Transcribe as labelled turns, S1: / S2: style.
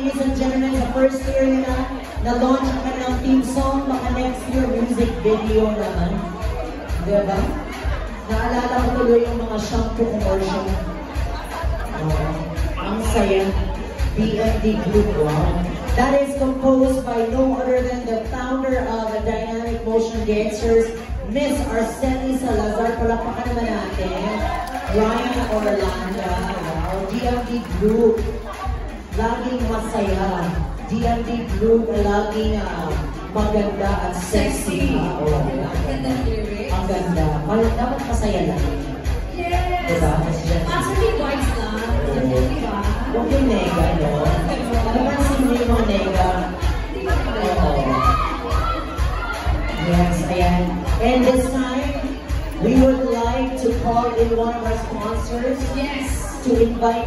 S1: ladies and gentlemen, sa first year nila, na-launch ang kanilang theme song, baka next year music video naman. Diba? Naalala ko tuloy yung mga shampoo commercial. Ang saya. BFD Group, wow. That is composed by no other than the founder of the Dynamic Motion Dancers, Miss Arceli Salazar. Palapakan naman natin. Ryan Orlando. Wow. DFD Group. Laging masaya. DFD Group, laging maganda at sexy. Ang ganda. Dapat masaya lang.
S2: Yes!
S1: Diba?
S2: Actually, vibes lang. Diba?
S1: Huwag yung nega, no? Napansin mo yung nega? Oo. Yes, ayan. And this time, we would like to call in one of our sponsors.
S2: Yes!
S1: To invite